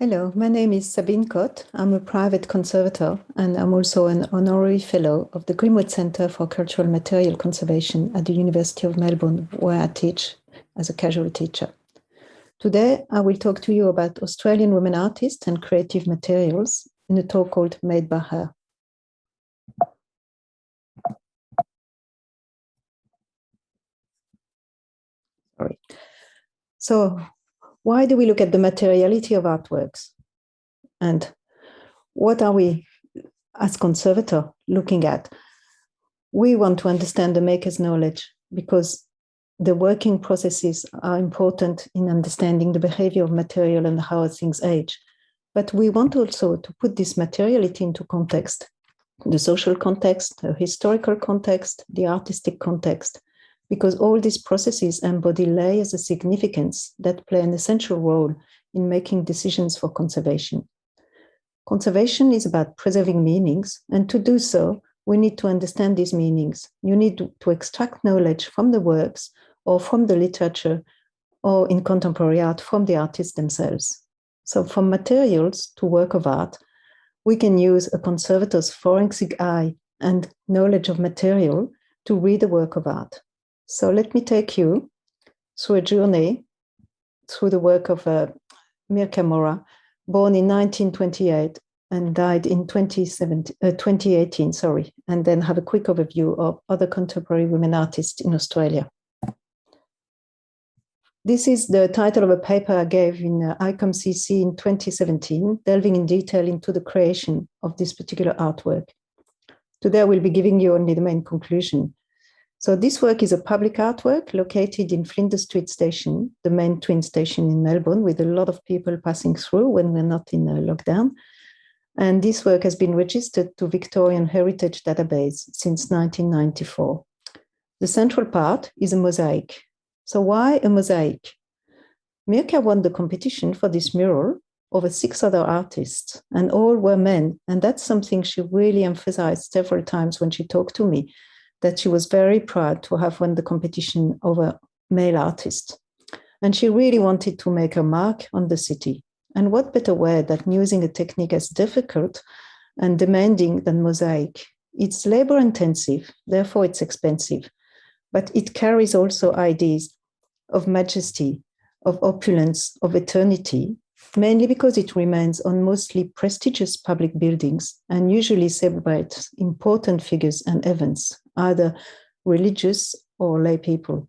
Hello, my name is Sabine Cotte. I'm a private conservator and I'm also an honorary fellow of the Greenwood Centre for Cultural Material Conservation at the University of Melbourne, where I teach as a casual teacher. Today, I will talk to you about Australian women artists and creative materials in a talk called Made by Her. Sorry. So, why do we look at the materiality of artworks? And what are we, as conservator, looking at? We want to understand the maker's knowledge because the working processes are important in understanding the behavior of material and how things age. But we want also to put this materiality into context, the social context, the historical context, the artistic context, because all these processes embody layers of significance that play an essential role in making decisions for conservation. Conservation is about preserving meanings, and to do so, we need to understand these meanings. You need to extract knowledge from the works or from the literature or in contemporary art from the artists themselves. So from materials to work of art, we can use a conservator's forensic eye and knowledge of material to read a work of art. So let me take you through a journey through the work of Mircea Mora, born in 1928 and died in 2018, and then have a quick overview of other contemporary women artists in Australia. This is the title of a paper I gave in ICOMCC in 2017, delving in detail into the creation of this particular artwork. Today I will be giving you only the main conclusion. So this work is a public artwork located in Flinders Street Station, the main twin station in Melbourne, with a lot of people passing through when we're not in lockdown. And this work has been registered to Victorian Heritage Database since 1994. The central part is a mosaic. So why a mosaic? Mircea won the competition for this mural over 6 other artists, and all were men. And that's something she really emphasized several times when she talked to me, that she was very proud to have won the competition over male artists. And she really wanted to make a mark on the city. And what better way than using a technique as difficult and demanding than mosaic? It's labor intensive, therefore it's expensive, but it carries also ideas of majesty, of opulence, of eternity, mainly because it remains on mostly prestigious public buildings and usually celebrates important figures and events, either religious or lay people.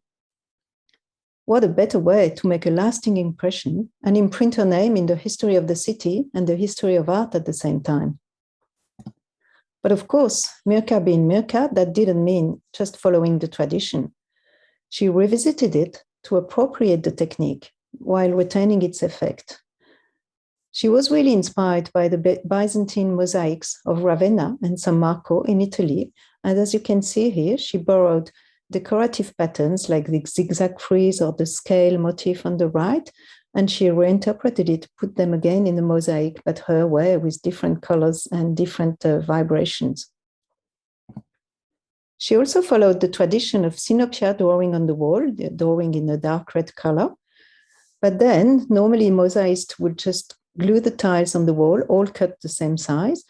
What a better way to make a lasting impression and imprint her name in the history of the city and the history of art at the same time. But of course, Mircea being Mircea, that didn't mean just following the tradition. She revisited it to appropriate the technique while retaining its effect. She was really inspired by the Byzantine mosaics of Ravenna and San Marco in Italy. And as you can see here, she borrowed decorative patterns like the zigzag frieze or the scale motif on the right, and she reinterpreted it, put them again in the mosaic, but her way, with different colors and different vibrations. She also followed the tradition of synopia drawing on the wall, drawing in a dark red color. But then normally mosaists would just glue the tiles on the wall, all cut the same size,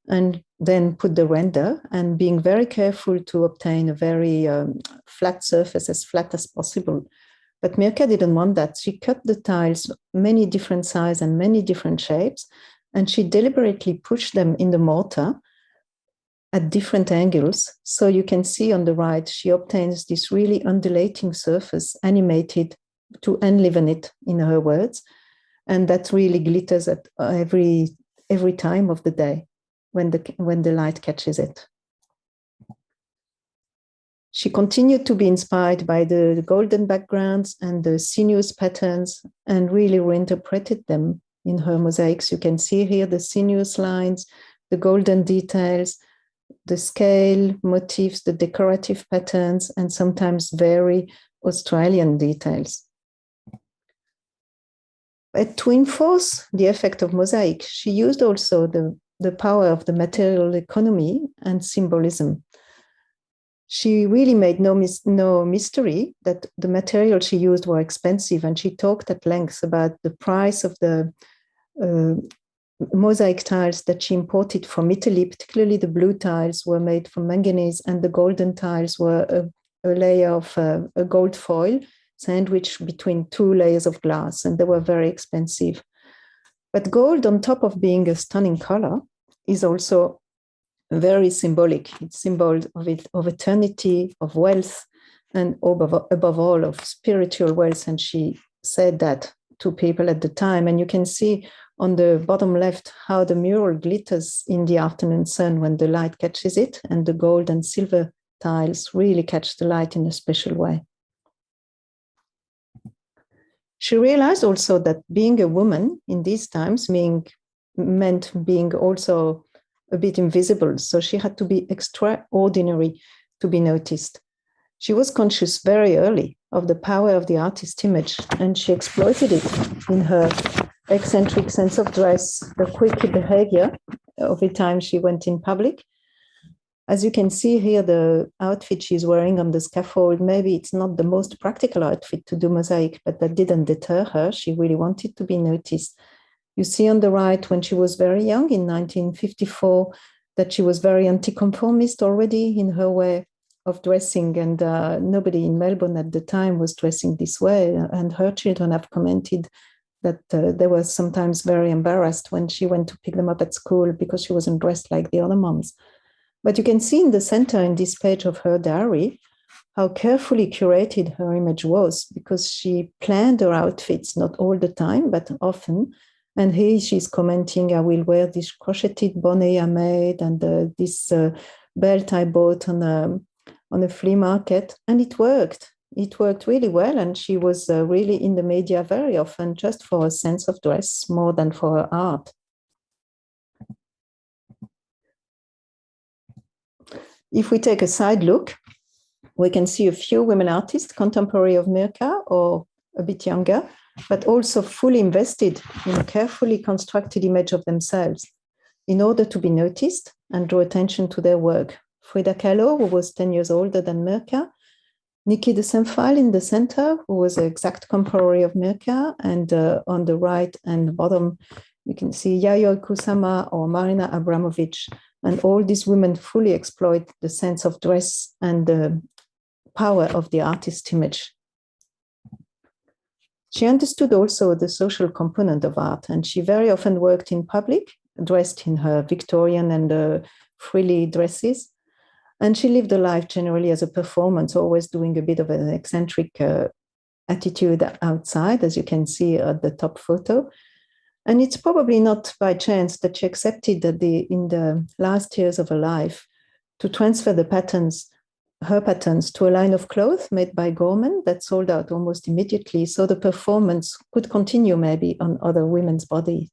and then put the render, and being very careful to obtain a very flat surface, as flat as possible. But Mircea didn't want that. She cut the tiles many different sizes and many different shapes, and she deliberately pushed them in the mortar at different angles. So you can see on the right, she obtains this really undulating surface, animated to enliven it, in her words, and that really glitters at every time of the day when the light catches it. She continued to be inspired by the golden backgrounds and the sinuous patterns and really reinterpreted them in her mosaics. You can see here the sinuous lines, the golden details, the scale motifs, the decorative patterns, and sometimes very Australian details. But to enforce the effect of mosaic, she used also the power of the material economy and symbolism. She really made no mystery that the materials she used were expensive, and she talked at length about the price of the mosaic tiles that she imported from Italy. Particularly the blue tiles were made from manganese, and the golden tiles were a layer of a gold foil sandwiched between two layers of glass, and they were very expensive. But gold, on top of being a stunning color, is also very symbolic. It's symbol of eternity, of wealth, and above all of spiritual wealth. And she said that to people at the time. And you can see on the bottom left how the mural glitters in the afternoon sun when the light catches it, and the gold and silver tiles really catch the light in a special way. She realized also that being a woman in these times meant being also a bit invisible. So she had to be extraordinary to be noticed. She was conscious very early of the power of the artist image, and she exploited it in her eccentric sense of dress, the quirky behavior every time she went in public. As you can see here, the outfit she's wearing on the scaffold, maybe it's not the most practical outfit to do mosaic, but that didn't deter her. She really wanted to be noticed. You see on the right, when she was very young in 1954, that she was very anti-conformist already in her way of dressing, and nobody in Melbourne at the time was dressing this way. And her children have commented that they were sometimes very embarrassed when she went to pick them up at school because she wasn't dressed like the other moms. But you can see in the center in this page of her diary how carefully curated her image was, because she planned her outfits, not all the time, but often. And here she's commenting, I will wear this crocheted bonnet I made, and this belt I bought on a flea market. And it worked. It worked really well. And she was really in the media very often just for a sense of dress more than for her art. If we take a side look, we can see a few women artists, contemporary of Mirka or a bit younger, but also fully invested in a carefully constructed image of themselves in order to be noticed and draw attention to their work. Frida Kahlo, who was 10 years older than Mirka, Niki de Saint-Phalle in the center, who was an exact contemporary of Mirka, and on the right and bottom, you can see Yayoi Kusama or Marina Abramovic. And all these women fully exploit the sense of dress and the power of the artist image. She understood also the social component of art, and she very often worked in public, dressed in her Victorian and frilly dresses. And she lived a life generally as a performance, always doing a bit of an eccentric attitude outside, as you can see at the top photo. And it's probably not by chance that she accepted that in the last years of her life to transfer her patterns to a line of clothes made by Gorman that sold out almost immediately, so the performance could continue maybe on other women's bodies.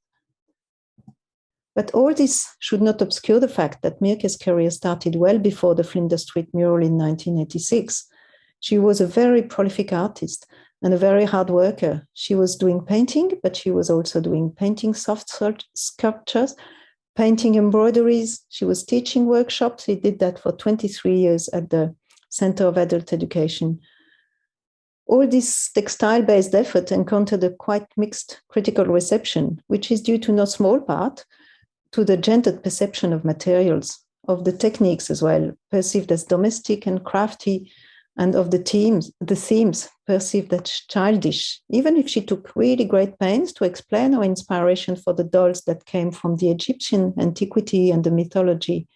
But all this should not obscure the fact that Mirka's career started well before the Flinders Street mural in 1986. She was a very prolific artist and a very hard worker. She was doing painting, but she was also doing painting soft sculptures, painting embroideries. She was teaching workshops. She did that for 23 years at the Center of Adult Education. All this textile-based effort encountered a quite mixed critical reception, which is due to no small part to the gendered perception of materials, of the techniques as well, perceived as domestic and crafty, and of the themes perceived as childish, even if she took really great pains to explain her inspiration for the dolls that came from the Egyptian antiquity and the mythology.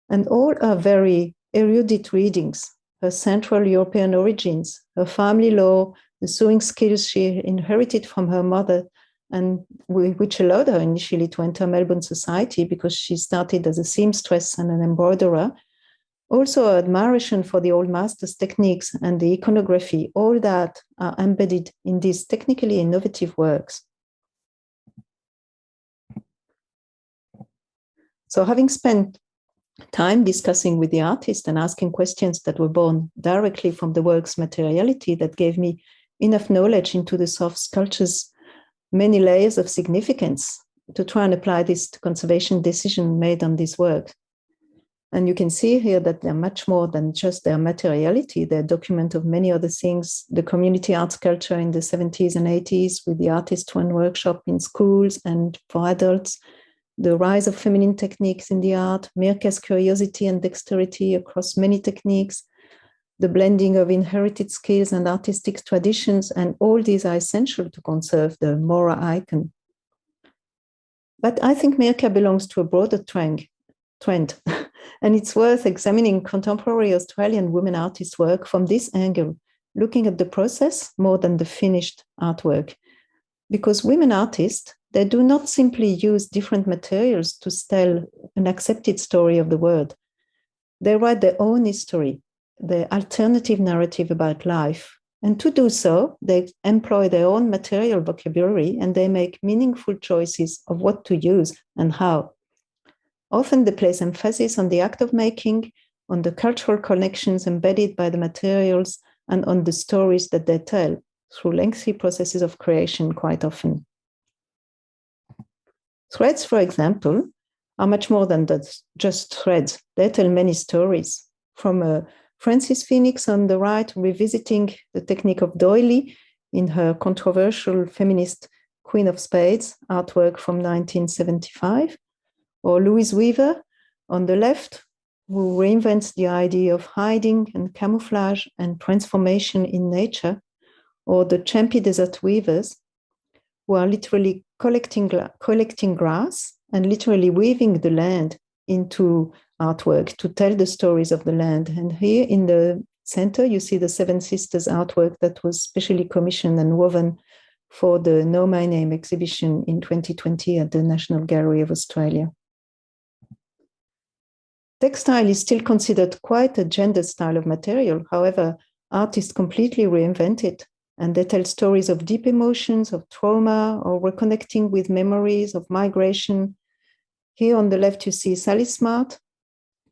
And all are very erudite readings, her Central European origins, her family law, the sewing skills she inherited from her mother, and which allowed her initially to enter Melbourne society because she started as a seamstress and an embroiderer. Also, admiration for the old masters' techniques and the iconography, all that are embedded in these technically innovative works. So having spent time discussing with the artist and asking questions that were born directly from the work's materiality, that gave me enough knowledge into the soft sculpture's many layers of significance to try and apply this to conservation decision made on this work. And you can see here that they're much more than just their materiality. They're a document of many other things. The community arts culture in the 70s and 80s with the Artist One workshop in schools and for adults, the rise of feminine techniques in the art, Mirka's curiosity and dexterity across many techniques, the blending of inherited skills and artistic traditions, and all these are essential to conserve the Mora icon. But I think Mirka belongs to a broader trend. And it's worth examining contemporary Australian women artists' work from this angle, looking at the process more than the finished artwork. Because women artists, they do not simply use different materials to tell an accepted story of the world. They write their own history, their alternative narrative about life. And to do so, they employ their own material vocabulary and they make meaningful choices of what to use and how. Often they place emphasis on the act of making, on the cultural connections embedded by the materials, and on the stories that they tell through lengthy processes of creation quite often. Threads, for example, are much more than just threads. They tell many stories. From Frances Phoenix on the right, revisiting the technique of doily in her controversial feminist Queen of Spades artwork from 1975, or Louise Weaver on the left, who reinvents the idea of hiding and camouflage and transformation in nature, or the Champi Desert Weavers, who are literally collecting grass and literally weaving the land into artwork to tell the stories of the land. And here in the center, you see the Seven Sisters artwork that was specially commissioned and woven for the Know My Name exhibition in 2020 at the National Gallery of Australia. Textile is still considered quite a gendered style of material. However, artists completely reinvent it, and they tell stories of deep emotions, of trauma, or reconnecting with memories of migration. Here on the left, you see Sally Smart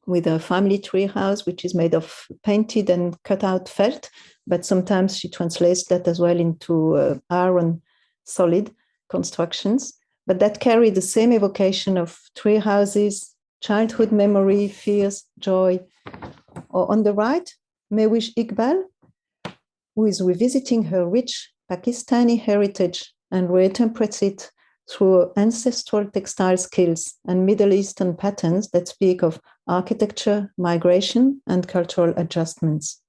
with a family tree house, which is made of painted and cut out felt, but sometimes she translates that as well into iron solid constructions, but that carry the same evocation of tree houses, childhood memory, fears, joy. Or on the right, Mehwish Iqbal, who is revisiting her rich Pakistani heritage and reinterprets it through ancestral textile skills and Middle Eastern patterns that speak of architecture, migration, and cultural adjustments.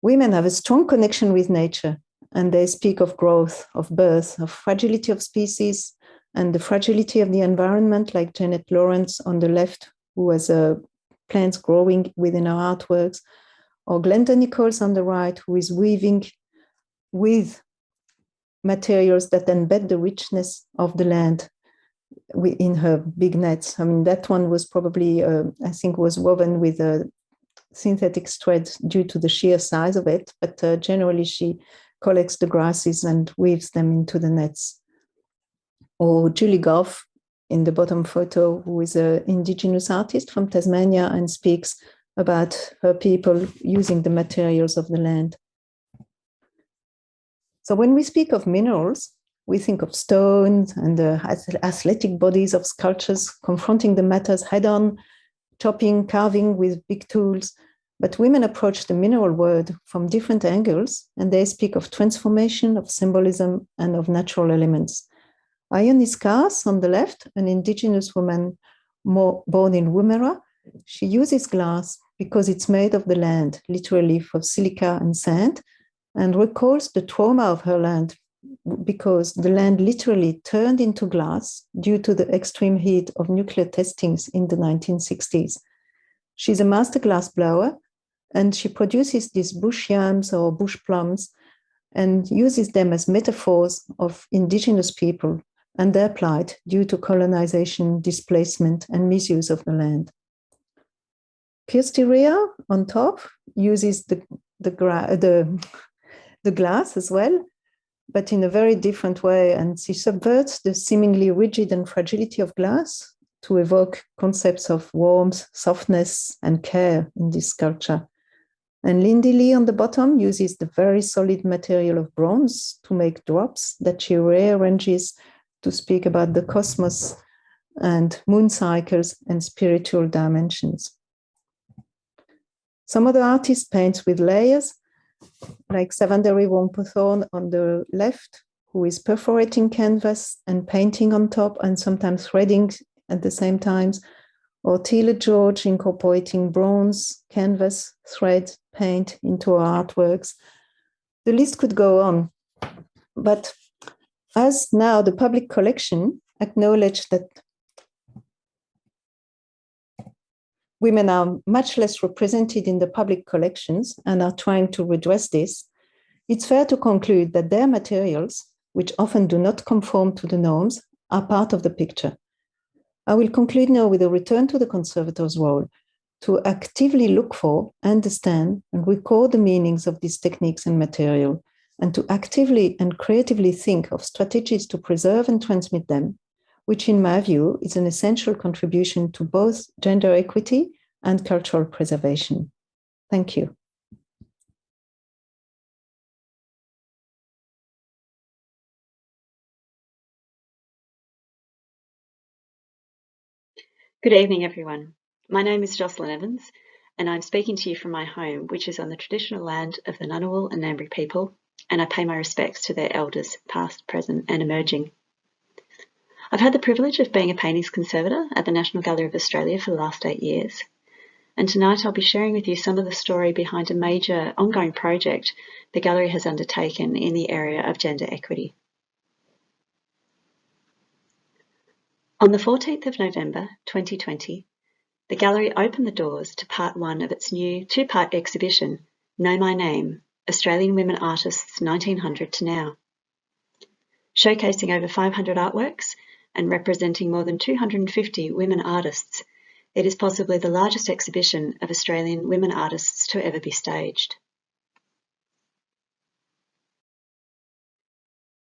Women have a strong connection with nature, and they speak of growth, of birth, of fragility of species, and the fragility of the environment, like Janet Lawrence on the left, who has plants growing within our artworks, or Glenda Nichols on the right, who is weaving with materials that embed the richness of the land in her big nets. I mean, that one was probably, I think, was woven with synthetic thread due to the sheer size of it, but generally she collects the grasses and weaves them into the nets. Or Julie Goff in the bottom photo, who is an indigenous artist from Tasmania and speaks about her people using the materials of the land. So when we speak of minerals, we think of stones and the athletic bodies of sculptures confronting the matters head-on, chopping, carving with big tools. But women approach the mineral world from different angles, and they speak of transformation, of symbolism, and of natural elements. Ione Scarce on the left, an indigenous woman born in Woomera, she uses glass because it's made of the land, literally for silica and sand, and recalls the trauma of her land because the land literally turned into glass due to the extreme heat of nuclear testings in the 1960s. She's a master glass blower, and she produces these bush yams or bush plums and uses them as metaphors of indigenous people and their plight due to colonization, displacement, and misuse of the land. Kirsty Rea on top uses the glass as well, but in a very different way, and she subverts the seemingly rigid and fragility of glass to evoke concepts of warmth, softness, and care in this sculpture. And Lindy Lee on the bottom uses the very solid material of bronze to make drops that she rearranges to speak about the cosmos and moon cycles and spiritual dimensions. Some other artists paint with layers, like Savandari Wongpathorn on the left, who is perforating canvas and painting on top and sometimes threading at the same time, or Tila George incorporating bronze, canvas, thread, paint into her artworks. The list could go on, but as now the public collection acknowledged that women are much less represented in the public collections and are trying to redress this, it's fair to conclude that their materials, which often do not conform to the norms, are part of the picture. I will conclude now with a return to the conservator's role to actively look for, understand, and record the meanings of these techniques and material, and to actively and creatively think of strategies to preserve and transmit them, which in my view is an essential contribution to both gender equity and cultural preservation. Thank you. Good evening, everyone. My name is Jocelyn Evans, and I'm speaking to you from my home, which is on the traditional land of the Ngunnawal and Ngambri people, and I pay my respects to their elders, past, present, and emerging. I've had the privilege of being a paintings conservator at the National Gallery of Australia for the last 8 years, and tonight I'll be sharing with you some of the story behind a major ongoing project the gallery has undertaken in the area of gender equity. On the 14th of November 2020, the gallery opened the doors to part one of its new two-part exhibition, Know My Name, Australian Women Artists 1900 to Now. Showcasing over 500 artworks and representing more than 250 women artists, it is possibly the largest exhibition of Australian women artists to ever be staged.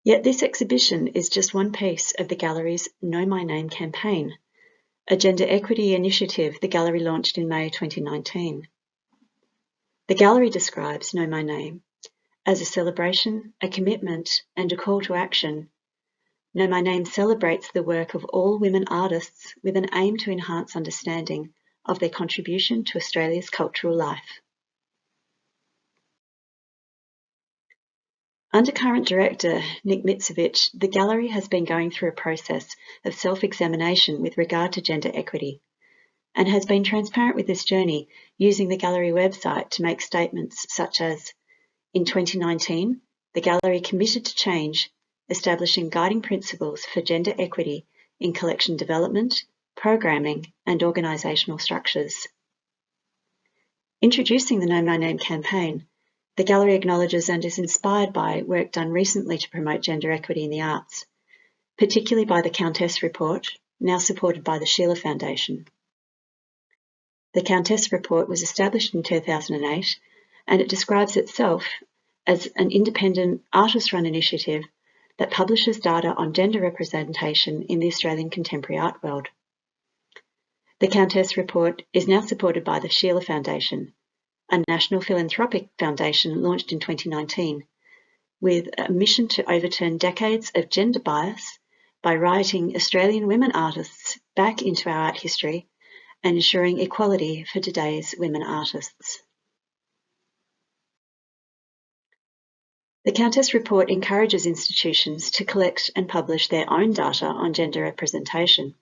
Yet this exhibition is just one piece of the gallery's Know My Name campaign, a gender equity initiative the gallery launched in May 2019. The gallery describes Know My Name as a celebration, a commitment, and a call to action. Know My Name celebrates the work of all women artists with an aim to enhance understanding of their contribution to Australia's cultural life. Under current director Nick Mitsevich, the gallery has been going through a process of self-examination with regard to gender equity, and has been transparent with this journey using the gallery website to make statements such as, in 2019, the gallery committed to change, establishing guiding principles for gender equity in collection development, programming, and organisational structures. Introducing the Know My Name campaign, the gallery acknowledges and is inspired by work done recently to promote gender equity in the arts, particularly by the Countess Report, now supported by the Sheila Foundation. The Countess Report was established in 2008, and it describes itself as an independent artist-run initiative that publishes data on gender representation in the Australian contemporary art world. The Countess Report is now supported by the Sheila Foundation, a national philanthropic foundation launched in 2019, with a mission to overturn decades of gender bias by writing Australian women artists back into our art history and ensuring equality for today's women artists. The Countess Report encourages institutions to collect and publish their own data on gender representation.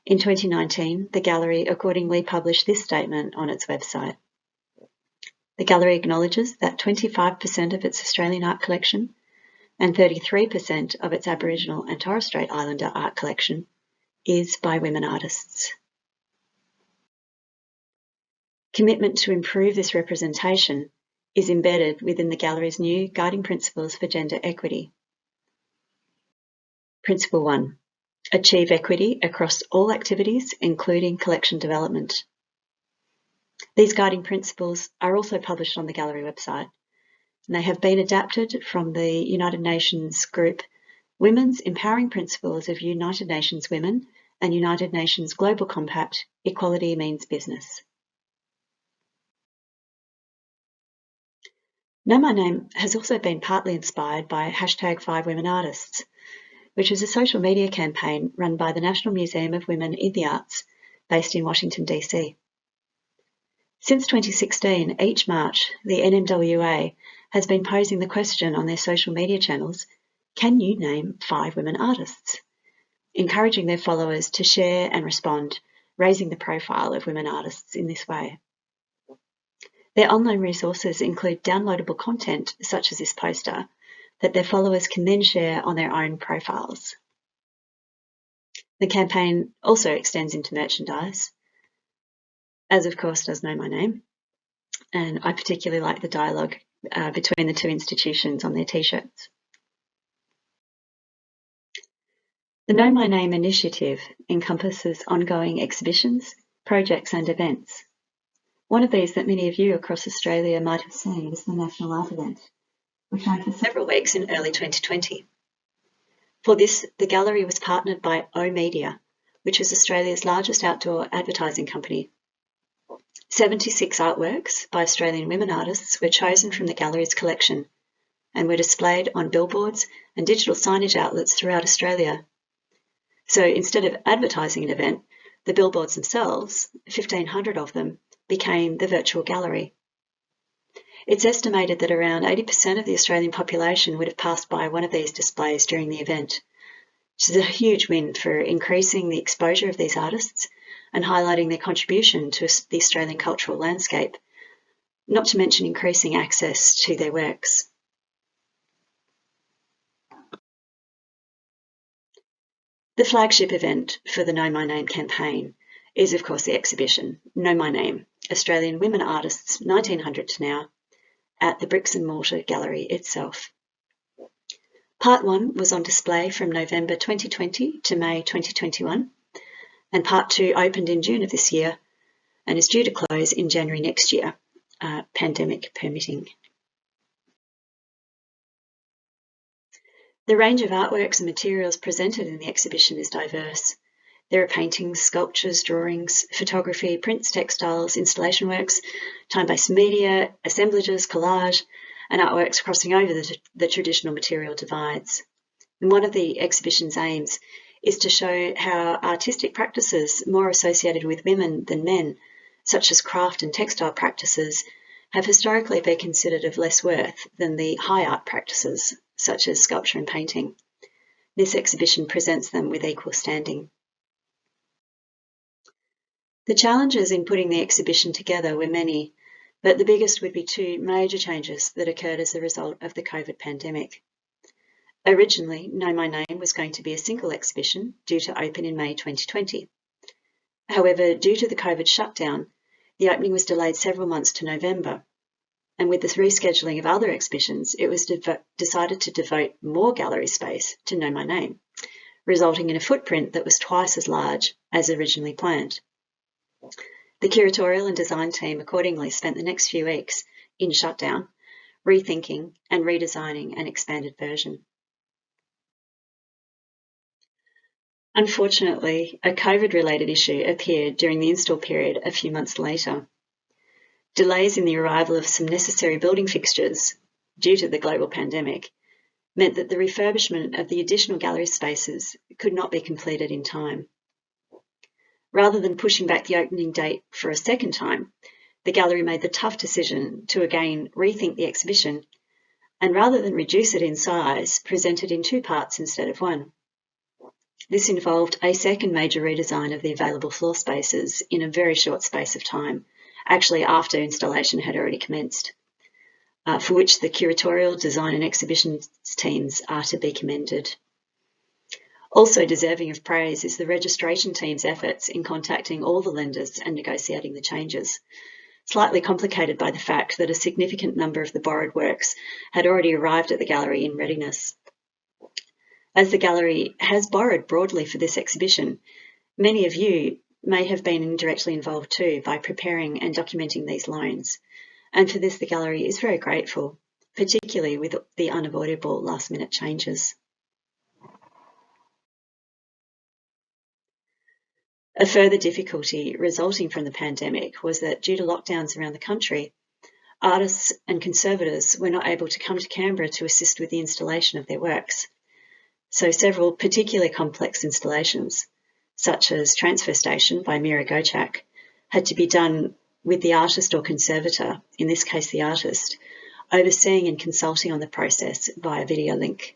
In 2019, the gallery accordingly published this statement on its website. The gallery acknowledges that 25% of its Australian art collection and 33% of its Aboriginal and Torres Strait Islander art collection is by women artists. Commitment to improve this representation is embedded within the gallery's new guiding principles for gender equity. Principle 1. Achieve equity across all activities, including collection development. These guiding principles are also published on the gallery website, and they have been adapted from the United Nations group Women's Empowering Principles of United Nations Women and United Nations Global Compact, Equality Means Business. Know My Name has also been partly inspired by #5WomenArtists, which is a social media campaign run by the National Museum of Women in the Arts, based in Washington, DC. Since 2016, each March, the NMWA has been posing the question on their social media channels, can you name 5 women artists? Encouraging their followers to share and respond, raising the profile of women artists in this way. Their online resources include downloadable content, such as this poster, that their followers can then share on their own profiles. The campaign also extends into merchandise, as of course does Know My Name, and I particularly like the dialogue between the two institutions on their t-shirts. The Know My Name initiative encompasses ongoing exhibitions, projects and events. One of these that many of you across Australia might have seen is the National Art Event, which ran for several weeks in early 2020. For this, the gallery was partnered by oOh!media, which is Australia's largest outdoor advertising company. 76 artworks by Australian women artists were chosen from the gallery's collection and were displayed on billboards and digital signage outlets throughout Australia. So instead of advertising an event, the billboards themselves, 1,500 of them, became the virtual gallery. It's estimated that around 80% of the Australian population would have passed by one of these displays during the event, which is a huge win for increasing the exposure of these artists and highlighting their contribution to the Australian cultural landscape, not to mention increasing access to their works. The flagship event for the Know My Name campaign is, of course, the exhibition, Know My Name, Australian Women Artists 1900 to Now, at the Bricks and Mortar Gallery itself. Part 1 was on display from November 2020 to May 2021, and Part 2 opened in June of this year and is due to close in January next year, pandemic permitting. The range of artworks and materials presented in the exhibition is diverse. There are paintings, sculptures, drawings, photography, prints, textiles, installation works, time-based media, assemblages, collage, and artworks crossing over the traditional material divides. And one of the exhibition's aims is to show how artistic practices more associated with women than men, such as craft and textile practices, have historically been considered of less worth than the high art practices, such as sculpture and painting. This exhibition presents them with equal standing. The challenges in putting the exhibition together were many, but the biggest would be 2 major changes that occurred as a result of the COVID pandemic. Originally, Know My Name was going to be a single exhibition due to open in May 2020. However, due to the COVID shutdown, the opening was delayed several months to November. And with the rescheduling of other exhibitions, it was decided to devote more gallery space to Know My Name, resulting in a footprint that was twice as large as originally planned. The curatorial and design team accordingly spent the next few weeks in shutdown, rethinking and redesigning an expanded version. Unfortunately, a COVID-related issue appeared during the install period a few months later. Delays in the arrival of some necessary building fixtures due to the global pandemic meant that the refurbishment of the additional gallery spaces could not be completed in time. Rather than pushing back the opening date for a second time, the gallery made the tough decision to again rethink the exhibition and, rather than reduce it in size, present it in 2 parts instead of 1. This involved a second major redesign of the available floor spaces in a very short space of time, actually after installation had already commenced, for which the curatorial, design and exhibitions teams are to be commended. Also deserving of praise is the registration team's efforts in contacting all the lenders and negotiating the changes, slightly complicated by the fact that a significant number of the borrowed works had already arrived at the gallery in readiness. As the gallery has borrowed broadly for this exhibition, many of you may have been indirectly involved too by preparing and documenting these loans, and for this the gallery is very grateful, particularly with the unavoidable last-minute changes. A further difficulty resulting from the pandemic was that due to lockdowns around the country, artists and conservators were not able to come to Canberra to assist with the installation of their works. So several particularly complex installations, such as Transfer Station by Mira Gochak, had to be done with the artist or conservator, in this case the artist, overseeing and consulting on the process via video link.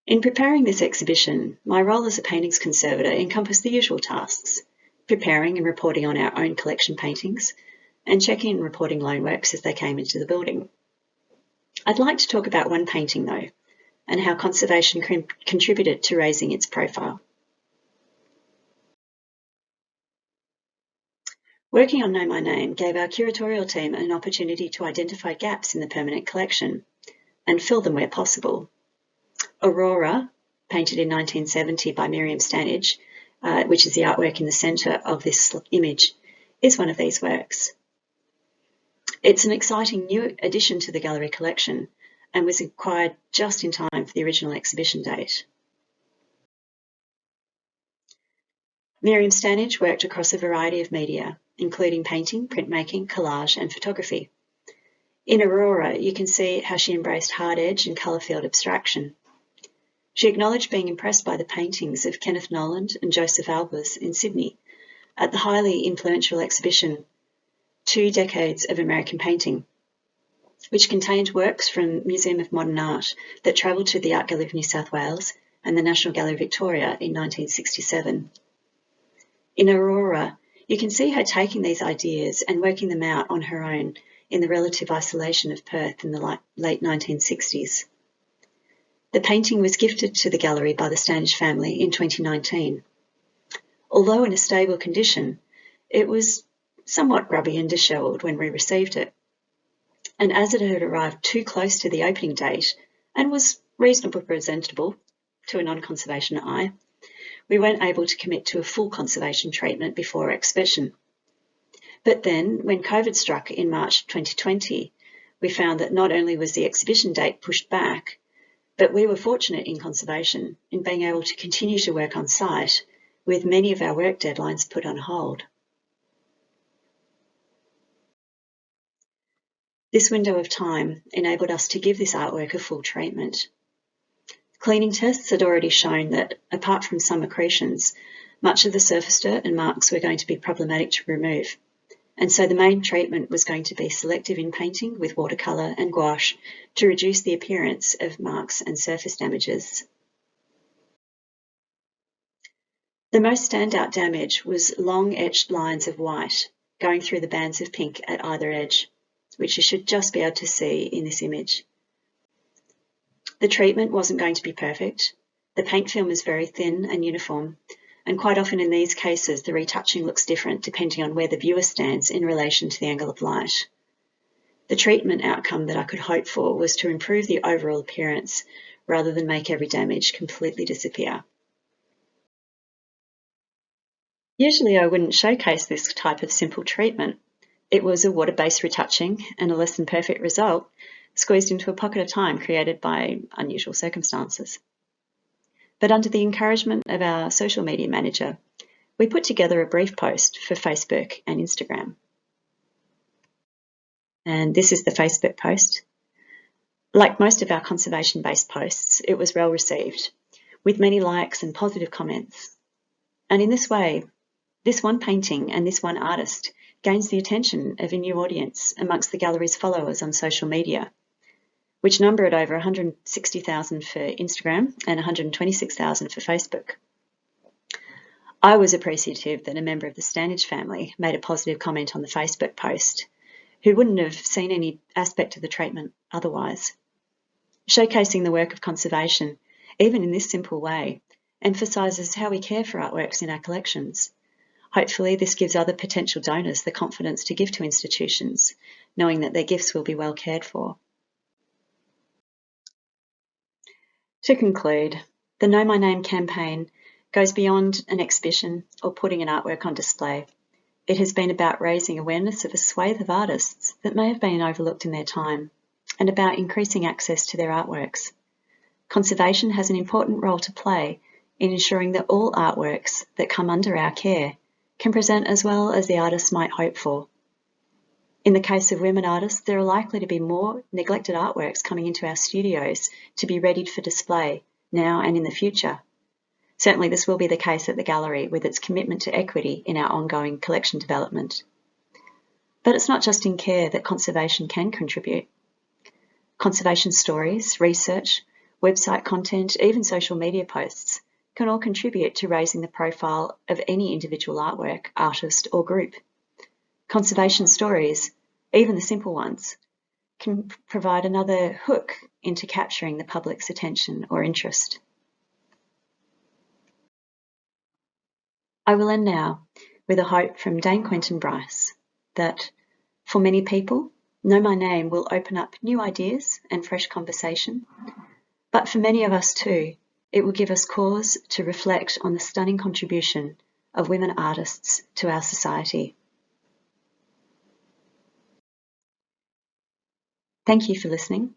In preparing this exhibition, my role as a paintings conservator encompassed the usual tasks: preparing and reporting on our own collection paintings, and checking and reporting loan works as they came into the building. I'd like to talk about one painting though, and how conservation contributed to raising its profile. Working on Know My Name gave our curatorial team an opportunity to identify gaps in the permanent collection and fill them where possible. Aurora, painted in 1970 by Miriam Stanage, which is the artwork in the centre of this image, is one of these works. It's an exciting new addition to the gallery collection and was acquired just in time for the original exhibition date. Miriam Stanage worked across a variety of media, including painting, printmaking, collage, and photography. In Aurora, you can see how she embraced hard edge and colour field abstraction. She acknowledged being impressed by the paintings of Kenneth Noland and Joseph Albers in Sydney at the highly influential exhibition 2 Decades of American Painting, which contained works from Museum of Modern Art that travelled to the Art Gallery of New South Wales and the National Gallery Victoria in 1967. In Aurora, you can see her taking these ideas and working them out on her own in the relative isolation of Perth in the late 1960s. The painting was gifted to the gallery by the Stanage family in 2019. Although in a stable condition, it was somewhat grubby and dishevelled when we received it. And as it had arrived too close to the opening date and was reasonably presentable to a non-conservation eye, we weren't able to commit to a full conservation treatment before exhibition. But then, when COVID struck in March 2020, we found that not only was the exhibition date pushed back, but we were fortunate in conservation in being able to continue to work on site, with many of our work deadlines put on hold. This window of time enabled us to give this artwork a full treatment. Cleaning tests had already shown that, apart from some accretions, much of the surface dirt and marks were going to be problematic to remove, and so the main treatment was going to be selective in painting with watercolour and gouache to reduce the appearance of marks and surface damages. The most standout damage was long etched lines of white going through the bands of pink at either edge, which you should just be able to see in this image. The treatment wasn't going to be perfect. The paint film is very thin and uniform, and quite often in these cases the retouching looks different depending on where the viewer stands in relation to the angle of light. The treatment outcome that I could hope for was to improve the overall appearance rather than make every damage completely disappear. Usually I wouldn't showcase this type of simple treatment. It was a water-based retouching and a less than perfect result, squeezed into a pocket of time created by unusual circumstances. But under the encouragement of our social media manager, we put together a brief post for Facebook and Instagram. And this is the Facebook post. Like most of our conservation-based posts, it was well received, with many likes and positive comments. And in this way, this one painting and this one artist gains the attention of a new audience amongst the gallery's followers on social media, which number at over 160,000 for Instagram and 126,000 for Facebook. I was appreciative that a member of the Stanage family made a positive comment on the Facebook post, who wouldn't have seen any aspect of the treatment otherwise. Showcasing the work of conservation, even in this simple way, emphasises how we care for artworks in our collections. Hopefully this gives other potential donors the confidence to give to institutions, knowing that their gifts will be well cared for. To conclude, the Know My Name campaign goes beyond an exhibition or putting an artwork on display. It has been about raising awareness of a swathe of artists that may have been overlooked in their time, and about increasing access to their artworks. Conservation has an important role to play in ensuring that all artworks that come under our care can present as well as the artists might hope for. In the case of women artists, there are likely to be more neglected artworks coming into our studios to be readied for display now and in the future. Certainly this will be the case at the gallery with its commitment to equity in our ongoing collection development. But it's not just in care that conservation can contribute. Conservation stories, research, website content, even social media posts can all contribute to raising the profile of any individual artwork, artist or group. Conservation stories, even the simple ones, can provide another hook into capturing the public's attention or interest. I will end now with a hope from Dame Quentin Bryce that, for many people, Know My Name will open up new ideas and fresh conversation, but for many of us too, it will give us cause to reflect on the stunning contribution of women artists to our society. Thank you for listening.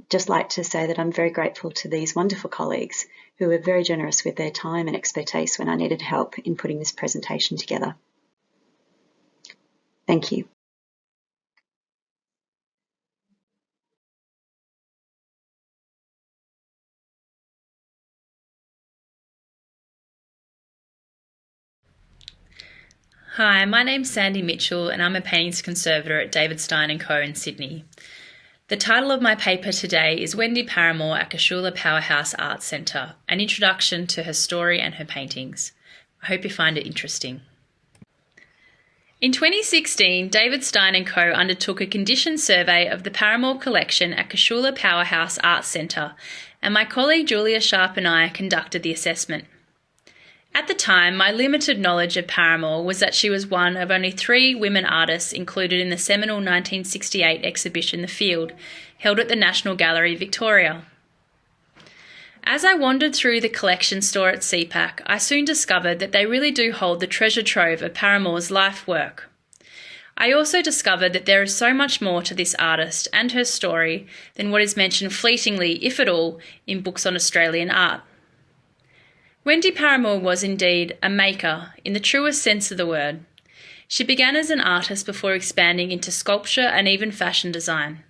Just like to say that I'm very grateful to these wonderful colleagues who were very generous with their time and expertise when I needed help in putting this presentation together. Thank you. Hi, my name's Sandy Mitchell and I'm a paintings conservator at David Stein & Co in Sydney. The title of my paper today is Wendy Paramor at Casula Powerhouse Arts Centre, an introduction to her story and her paintings. I hope you find it interesting. In 2016, David Stein & Co undertook a condition survey of the Paramor collection at Casula Powerhouse Arts Centre, and my colleague Julia Sharp and I conducted the assessment. At the time, my limited knowledge of Paramor was that she was one of only 3 women artists included in the seminal 1968 exhibition The Field, held at the National Gallery, Victoria. As I wandered through the collection store at CPAC, I soon discovered that they really do hold the treasure trove of Paramor's life work. I also discovered that there is so much more to this artist and her story than what is mentioned fleetingly, if at all, in books on Australian art. Wendy Paramor was indeed a maker, in the truest sense of the word. She began as an artist before expanding into sculpture and even fashion design.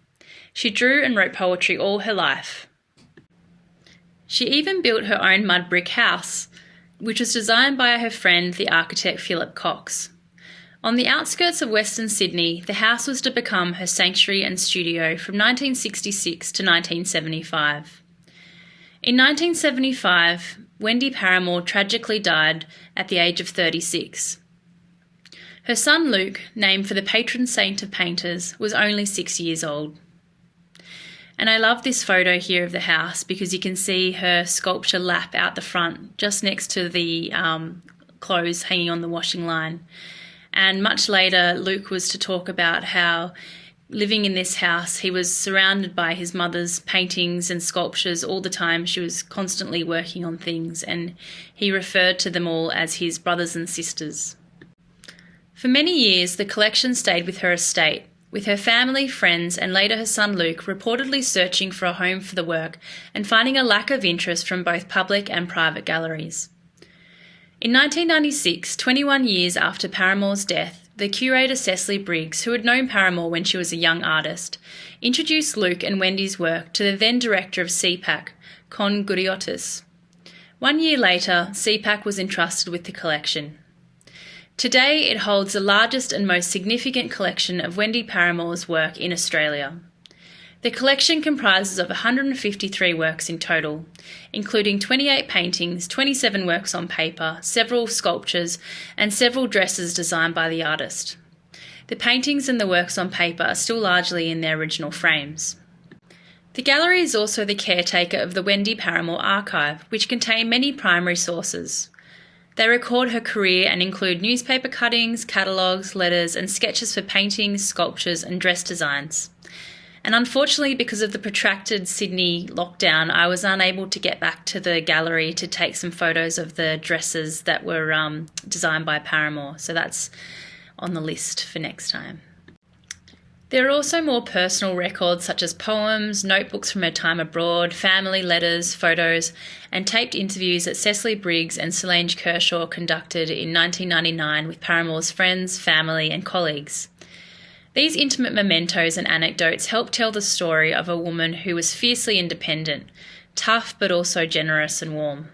She drew and wrote poetry all her life. She even built her own mud brick house, which was designed by her friend, the architect Philip Cox. On the outskirts of Western Sydney, the house was to become her sanctuary and studio from 1966 to 1975. In 1975, Wendy Paramor tragically died at the age of 36. Her son Luke, named for the patron saint of painters, was only 6 years old. And I love this photo here of the house because you can see her sculpture lap out the front, just next to the clothes hanging on the washing line. And much later, Luke was to talk about how living in this house, he was surrounded by his mother's paintings and sculptures all the time. She was constantly working on things, and he referred to them all as his brothers and sisters. For many years, the collection stayed with her estate, with her family, friends, and later her son Luke reportedly searching for a home for the work and finding a lack of interest from both public and private galleries. In 1996, 21 years after Paramor's death, the curator Cecily Briggs, who had known Paramor when she was a young artist, introduced Luke and Wendy's work to the then director of CPAC, Con Guriotis. 1 year later, CPAC was entrusted with the collection. Today, it holds the largest and most significant collection of Wendy Paramor's work in Australia. The collection comprises of 153 works in total, including 28 paintings, 27 works on paper, several sculptures, and several dresses designed by the artist. The paintings and the works on paper are still largely in their original frames. The gallery is also the caretaker of the Wendy Paramor Archive, which contain many primary sources. They record her career and include newspaper cuttings, catalogues, letters, and sketches for paintings, sculptures, and dress designs. And unfortunately, because of the protracted Sydney lockdown, I was unable to get back to the gallery to take some photos of the dresses that were designed by Paramor. So that's on the list for next time. There are also more personal records such as poems, notebooks from her time abroad, family letters, photos, and taped interviews that Cecily Briggs and Solange Kershaw conducted in 1999 with Paramore's friends, family, and colleagues. These intimate mementos and anecdotes help tell the story of a woman who was fiercely independent, tough but also generous and warm.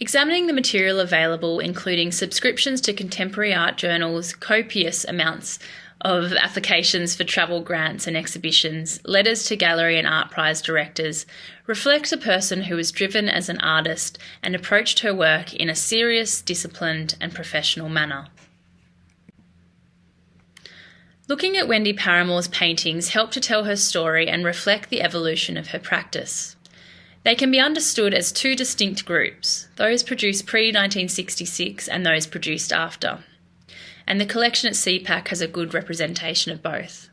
Examining the material available, including subscriptions to contemporary art journals, copious amounts of applications for travel grants and exhibitions, letters to gallery and art prize directors, reflects a person who was driven as an artist and approached her work in a serious, disciplined, and professional manner. Looking at Wendy Paramore's paintings help to tell her story and reflect the evolution of her practice. They can be understood as two distinct groups, those produced pre-1966 and those produced after, and the collection at CPAC has a good representation of both.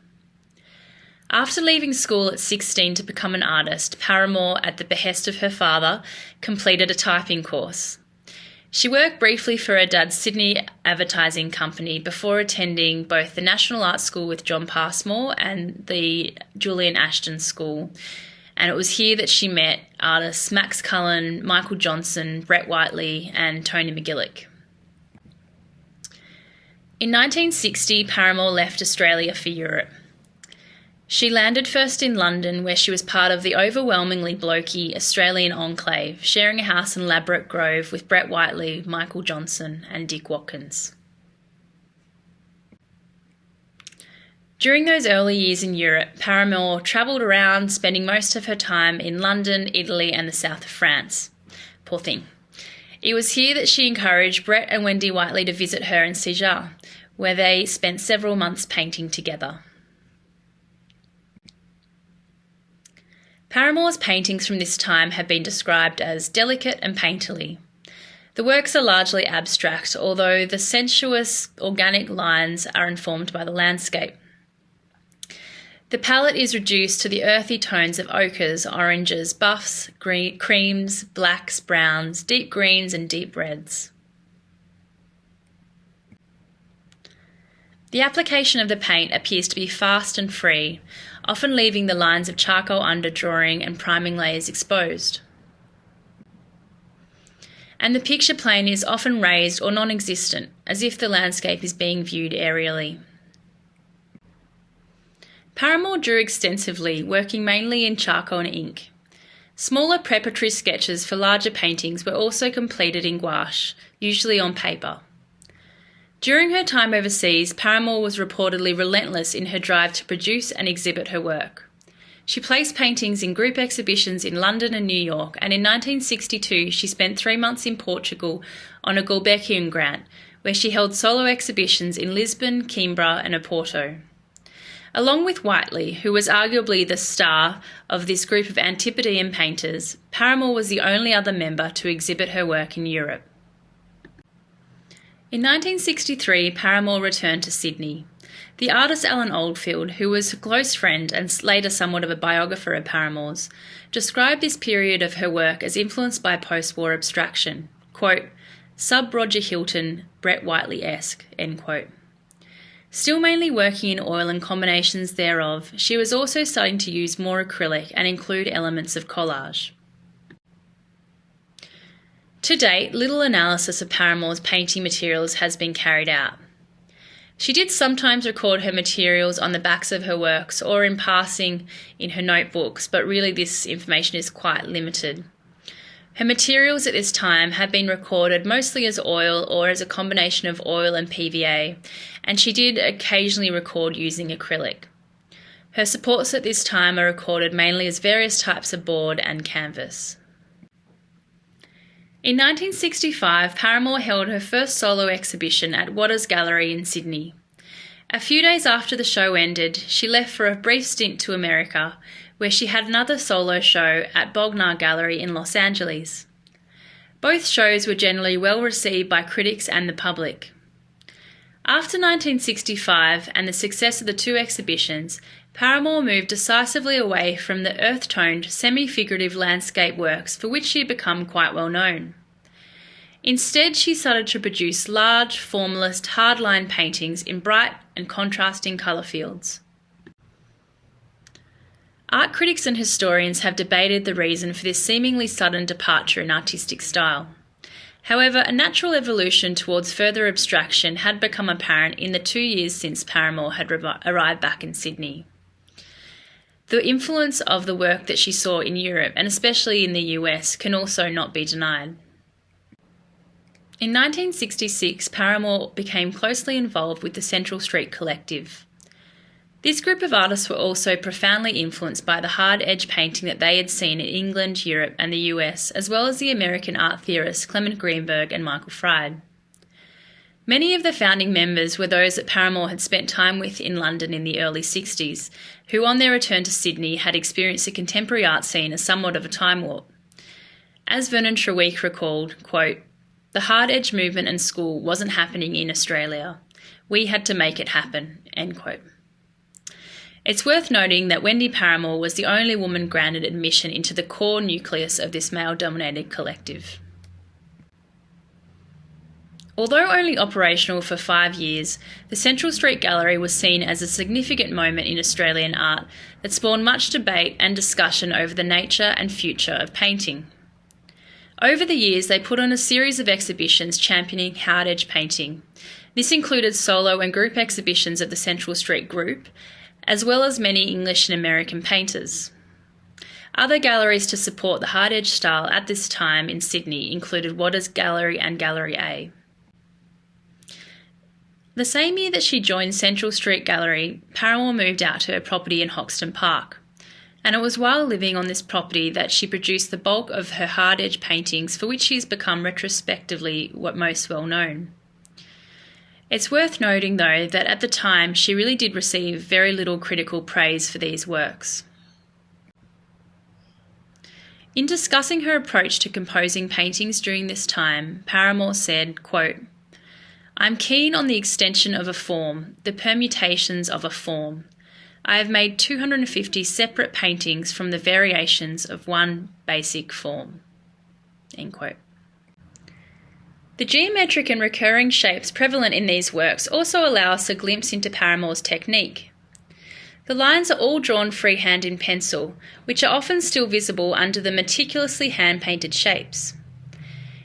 After leaving school at 16 to become an artist, Paramore, at the behest of her father, completed a typing course. She worked briefly for her dad's Sydney advertising company before attending both the National Art School with John Passmore and the Julian Ashton School. And it was here that she met artists Max Cullen, Michael Johnson, Brett Whiteley, and Tony McGillick. In 1960, Paramore left Australia for Europe. She landed first in London, where she was part of the overwhelmingly blokey Australian enclave, sharing a house in Ladbroke Grove with Brett Whiteley, Michael Johnson, and Dick Watkins. During those early years in Europe, Paramore travelled around, spending most of her time in London, Italy, and the south of France. Poor thing. It was here that she encouraged Brett and Wendy Whiteley to visit her in Sija, where they spent several months painting together. Paramore's paintings from this time have been described as delicate and painterly. The works are largely abstract, although the sensuous, organic lines are informed by the landscape. The palette is reduced to the earthy tones of ochres, oranges, buffs, creams, blacks, browns, deep greens and deep reds. The application of the paint appears to be fast and free, often leaving the lines of charcoal underdrawing and priming layers exposed. And the picture plane is often raised or non-existent, as if the landscape is being viewed aerially. Paramore drew extensively, working mainly in charcoal and ink. Smaller preparatory sketches for larger paintings were also completed in gouache, usually on paper. During her time overseas, Paramore was reportedly relentless in her drive to produce and exhibit her work. She placed paintings in group exhibitions in London and New York, and in 1962 she spent 3 months in Portugal on a Gulbenkian grant, where she held solo exhibitions in Lisbon, Coimbra and Oporto. Along with Whiteley, who was arguably the star of this group of Antipodean painters, Paramore was the only other member to exhibit her work in Europe. In 1963, Paramore returned to Sydney. The artist Alan Oldfield, who was a close friend and later somewhat of a biographer of Paramore's, described this period of her work as influenced by post-war abstraction, quote, sub-Roger Hilton, Brett Whiteley-esque, end quote. Still mainly working in oil and combinations thereof, she was also starting to use more acrylic and include elements of collage. To date, little analysis of Paramore's painting materials has been carried out. She did sometimes record her materials on the backs of her works or in passing in her notebooks, but really this information is quite limited. Her materials at this time have been recorded mostly as oil or as a combination of oil and PVA, and she did occasionally record using acrylic. Her supports at this time are recorded mainly as various types of board and canvas. In 1965, Paramore held her first solo exhibition at Waters Gallery in Sydney. A few days after the show ended, she left for a brief stint to America, where she had another solo show at Bognar Gallery in Los Angeles. Both shows were generally well received by critics and the public. After 1965 and the success of the two exhibitions, Paramore moved decisively away from the earth-toned, semi-figurative landscape works for which she had become quite well known. Instead, she started to produce large, formalist, hardline paintings in bright and contrasting colour fields. Art critics and historians have debated the reason for this seemingly sudden departure in artistic style. However, a natural evolution towards further abstraction had become apparent in the 2 years since Paramor had arrived back in Sydney. The influence of the work that she saw in Europe, and especially in the US, can also not be denied. In 1966, Paramor became closely involved with the Central Street Collective. This group of artists were also profoundly influenced by the hard-edge painting that they had seen in England, Europe and the US, as well as the American art theorists Clement Greenberg and Michael Fried. Many of the founding members were those that Paramor had spent time with in London in the early 60s, who on their return to Sydney had experienced the contemporary art scene as somewhat of a time warp. As Vernon Treweek recalled, quote, "The hard-edge movement and school wasn't happening in Australia. We had to make it happen," end quote. It's worth noting that Wendy Paramor was the only woman granted admission into the core nucleus of this male-dominated collective. Although only operational for 5 years, the Central Street Gallery was seen as a significant moment in Australian art that spawned much debate and discussion over the nature and future of painting. Over the years, they put on a series of exhibitions championing hard-edge painting. This included solo and group exhibitions of the Central Street Group, as well as many English and American painters. Other galleries to support the hard-edge style at this time in Sydney included Waters Gallery and Gallery A. The same year that she joined Central Street Gallery, Paramor moved out to her property in Hoxton Park, and it was while living on this property that she produced the bulk of her hard-edge paintings, for which she has become retrospectively what most well known. It's worth noting, though, that at the time she really did receive very little critical praise for these works. In discussing her approach to composing paintings during this time, Paramor said, quote, "I'm keen on the extension of a form, the permutations of a form. I have made 250 separate paintings from the variations of one basic form." End quote. The geometric and recurring shapes prevalent in these works also allow us a glimpse into Paramor's technique. The lines are all drawn freehand in pencil, which are often still visible under the meticulously hand-painted shapes.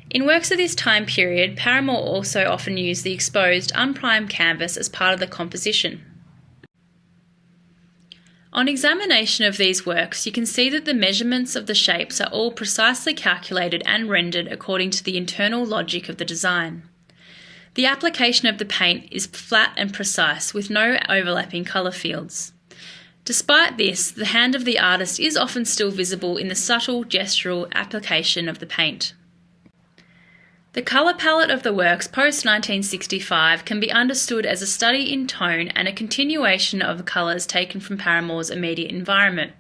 In works of this time period, Paramor also often used the exposed, unprimed canvas as part of the composition. On examination of these works, you can see that the measurements of the shapes are all precisely calculated and rendered according to the internal logic of the design. The application of the paint is flat and precise, with no overlapping colour fields. Despite this, the hand of the artist is often still visible in the subtle gestural application of the paint. The colour palette of the works post-1965 can be understood as a study in tone and a continuation of colours taken from Paramor's immediate environment.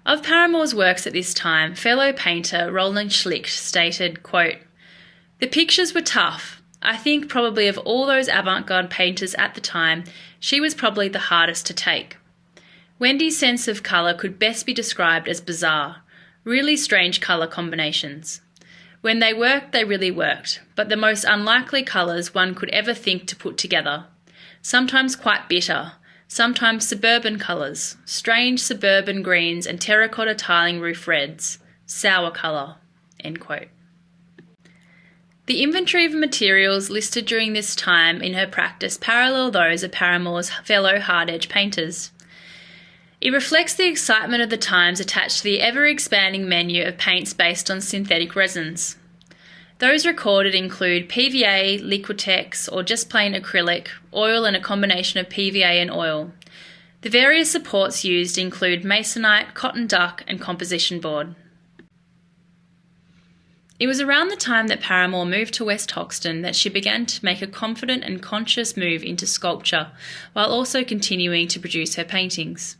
Of Paramor's works at this time, fellow painter Roland Schlicht stated, quote, "The pictures were tough. I think probably of all those avant-garde painters at the time, she was probably the hardest to take. Wendy's sense of colour could best be described as bizarre, really strange colour combinations. When they worked, they really worked, but the most unlikely colours one could ever think to put together. Sometimes quite bitter, sometimes suburban colours, strange suburban greens and terracotta tiling roof reds, sour colour." End quote. The inventory of materials listed during this time in her practice parallel those of Paramor's fellow hard-edge painters. It reflects the excitement of the times attached to the ever-expanding menu of paints based on synthetic resins. Those recorded include PVA, Liquitex, or just plain acrylic, oil and a combination of PVA and oil. The various supports used include masonite, cotton duck, and composition board. It was around the time that Paramor moved to West Hoxton that she began to make a confident and conscious move into sculpture, while also continuing to produce her paintings.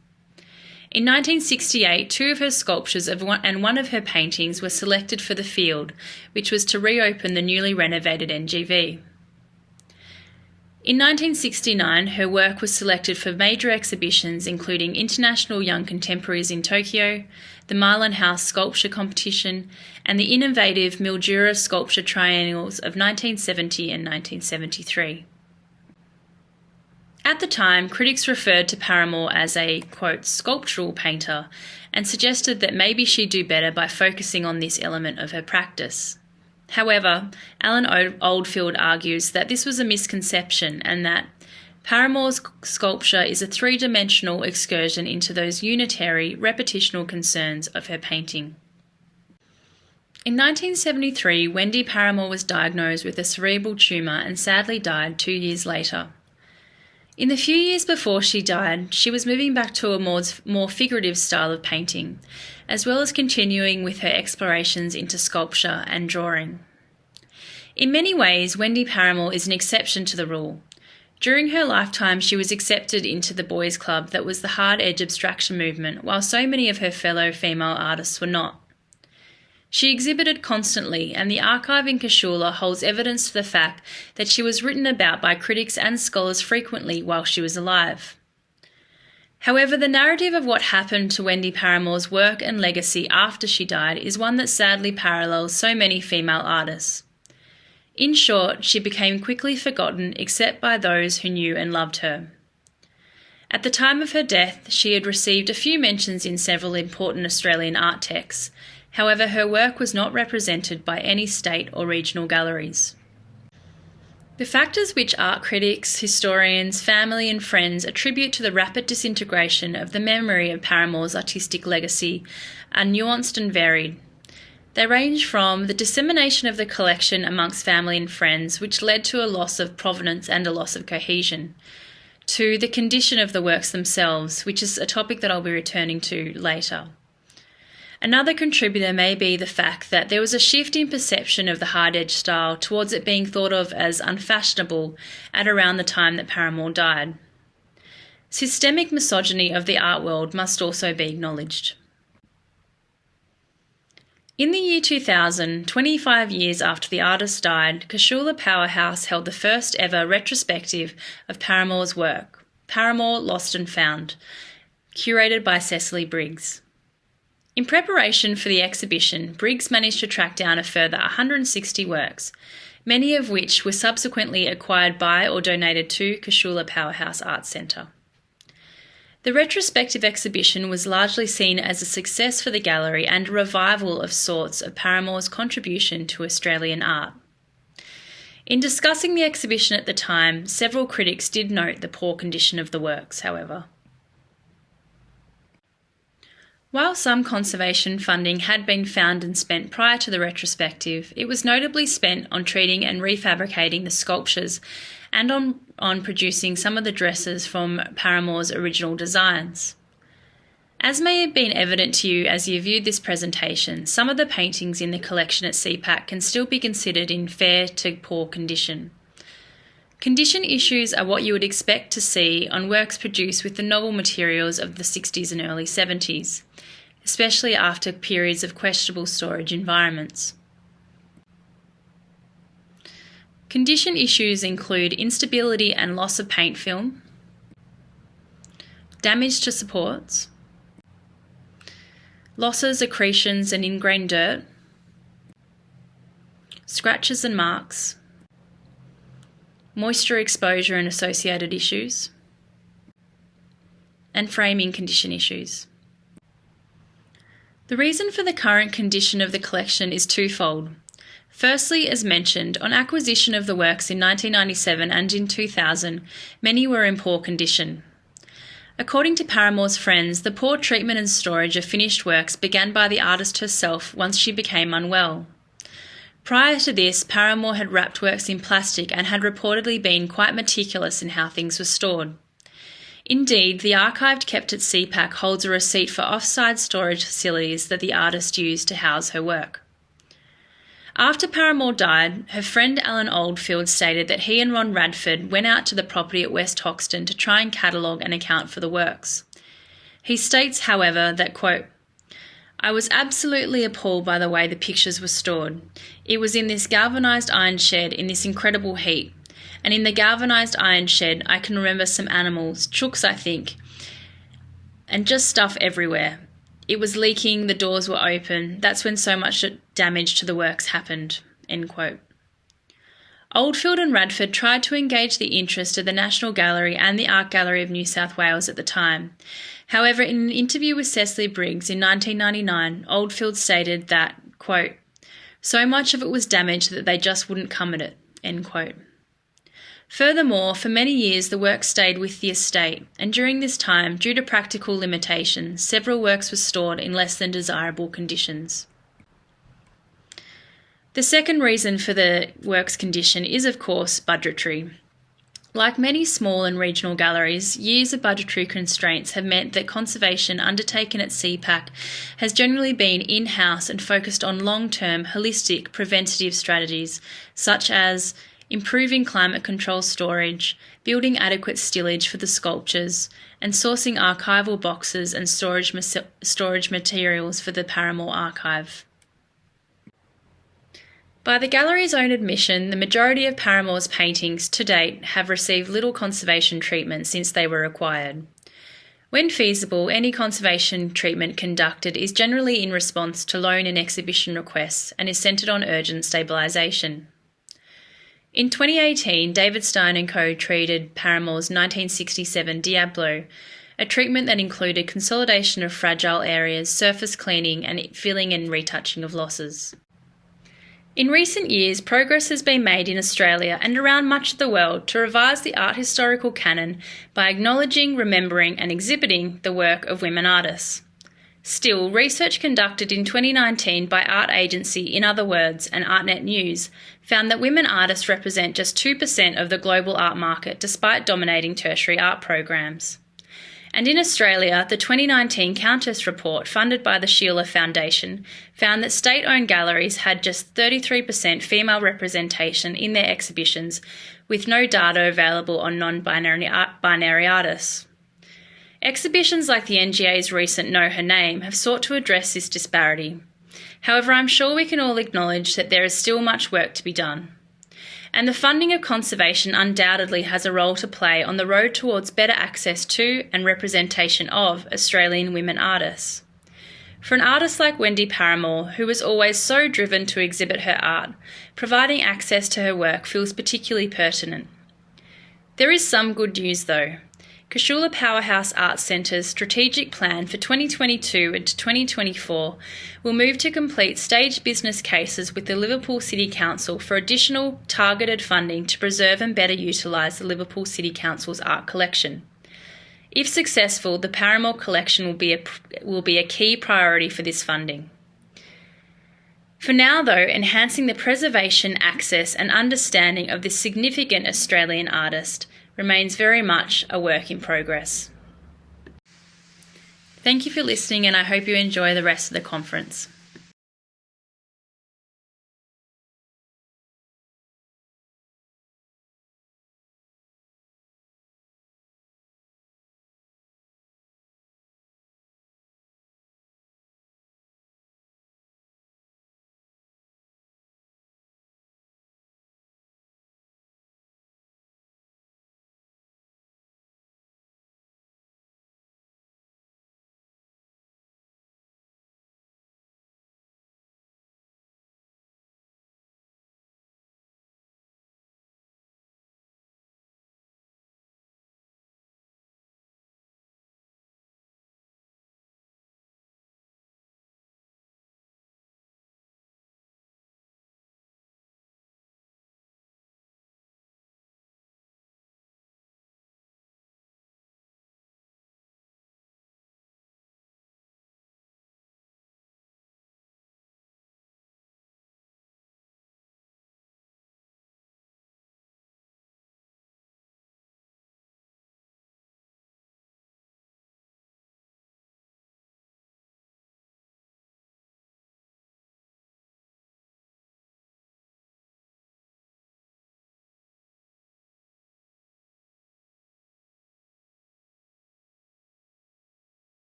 In 1968, 2 of her sculptures and one of her paintings were selected for the Field, which was to reopen the newly renovated NGV. In 1969, her work was selected for major exhibitions including International Young Contemporaries in Tokyo, the Marlin House Sculpture Competition, and the innovative Mildura Sculpture Triennials of 1970 and 1973. At the time, critics referred to Paramor as a, quote, sculptural painter and suggested that maybe she'd do better by focusing on this element of her practice. However, Alan Oldfield argues that this was a misconception and that Paramor's sculpture is a three-dimensional excursion into those unitary, repetitional concerns of her painting. In 1973, Wendy Paramor was diagnosed with a cerebral tumour and sadly died 2 years later. In the few years before she died, she was moving back to a more figurative style of painting, as well as continuing with her explorations into sculpture and drawing. In many ways, Wendy Paramor is an exception to the rule. During her lifetime, she was accepted into the boys' club that was the hard edge abstraction movement, while so many of her fellow female artists were not. She exhibited constantly, and the archive in Casula holds evidence to the fact that she was written about by critics and scholars frequently while she was alive. However, the narrative of what happened to Wendy Paramor's work and legacy after she died is one that sadly parallels so many female artists. In short, she became quickly forgotten except by those who knew and loved her. At the time of her death, she had received a few mentions in several important Australian art texts. However, her work was not represented by any state or regional galleries. The factors which art critics, historians, family and friends attribute to the rapid disintegration of the memory of Paramor's artistic legacy are nuanced and varied. They range from the dissemination of the collection amongst family and friends, which led to a loss of provenance and a loss of cohesion, to the condition of the works themselves, which is a topic that I'll be returning to later. Another contributor may be the fact that there was a shift in perception of the hard-edge style towards it being thought of as unfashionable at around the time that Paramor died. Systemic misogyny of the art world must also be acknowledged. In the year 2000, 25 years after the artist died, Casula Powerhouse held the first ever retrospective of Paramor's work, Paramor Lost and Found, curated by Cecily Briggs. In preparation for the exhibition, Briggs managed to track down a further 160 works, many of which were subsequently acquired by or donated to Casula Powerhouse Arts Centre. The retrospective exhibition was largely seen as a success for the gallery and a revival of sorts of Paramor's contribution to Australian art. In discussing the exhibition at the time, several critics did note the poor condition of the works, however. While some conservation funding had been found and spent prior to the retrospective, it was notably spent on treating and refabricating the sculptures and on producing some of the dresses from Paramor's original designs. As may have been evident to you as you viewed this presentation, some of the paintings in the collection at CPAC can still be considered in fair to poor condition. Condition issues are what you would expect to see on works produced with the novel materials of the 60s and early 70s, especially after periods of questionable storage environments. Condition issues include instability and loss of paint film, damage to supports, losses, accretions and ingrained dirt, scratches and marks, moisture exposure and associated issues, and framing condition issues. The reason for the current condition of the collection is twofold. Firstly, as mentioned, on acquisition of the works in 1997 and in 2000, many were in poor condition. According to Paramor's friends, the poor treatment and storage of finished works began by the artist herself once she became unwell. Prior to this, Paramor had wrapped works in plastic and had reportedly been quite meticulous in how things were stored. Indeed, the archive kept at CPAC holds a receipt for off-site storage facilities that the artist used to house her work. After Paramor died, her friend Alan Oldfield stated that he and Ron Radford went out to the property at West Hoxton to try and catalogue and account for the works. He states, however, that, quote, "I was absolutely appalled by the way the pictures were stored. It was in this galvanised iron shed in this incredible heat, and in the galvanised iron shed I can remember some animals, chooks I think, and just stuff everywhere. It was leaking, the doors were open. That's when so much damage to the works happened." End quote. Oldfield and Radford tried to engage the interest of the National Gallery and the Art Gallery of New South Wales at the time. However, in an interview with Cecily Briggs in 1999, Oldfield stated that, quote, "So much of it was damaged that they just wouldn't come at it," end quote. Furthermore, for many years the work stayed with the estate, and during this time, due to practical limitations, several works were stored in less than desirable conditions. The second reason for the work's condition is, of course, budgetary. Like many small and regional galleries, years of budgetary constraints have meant that conservation undertaken at CPAC has generally been in-house and focused on long-term, holistic, preventative strategies, such as improving climate control storage, building adequate stillage for the sculptures, and sourcing archival boxes and storage materials for the Paramore Archive. By the gallery's own admission, the majority of Paramore's paintings to date have received little conservation treatment since they were acquired. When feasible, any conservation treatment conducted is generally in response to loan and exhibition requests and is centred on urgent stabilisation. In 2018, David Stein & Co. treated Paramore's 1967 Diablo, a treatment that included consolidation of fragile areas, surface cleaning, and filling and retouching of losses. In recent years, progress has been made in Australia and around much of the world to revise the art historical canon by acknowledging, remembering, and exhibiting the work of women artists. Still, research conducted in 2019 by art agency In Other Words and ArtNet News found that women artists represent just 2% of the global art market despite dominating tertiary art programs. And in Australia, the 2019 Countess report, funded by the Sheila Foundation, found that state-owned galleries had just 33% female representation in their exhibitions, with no data available on non-binary artists. Exhibitions like the NGA's recent Know Her Name have sought to address this disparity. However, I'm sure we can all acknowledge that there is still much work to be done. And the funding of conservation undoubtedly has a role to play on the road towards better access to and representation of Australian women artists. For an artist like Wendy Paramore, who was always so driven to exhibit her art, providing access to her work feels particularly pertinent. There is some good news though. Casula Powerhouse Arts Centre's strategic plan for 2022 and to 2024 will move to complete staged business cases with the Liverpool City Council for additional targeted funding to preserve and better utilise the Liverpool City Council's art collection. If successful, the Paramore collection will be a key priority for this funding. For now, though, enhancing the preservation, access and understanding of this significant Australian artist remains very much a work in progress. Thank you for listening, and I hope you enjoy the rest of the conference.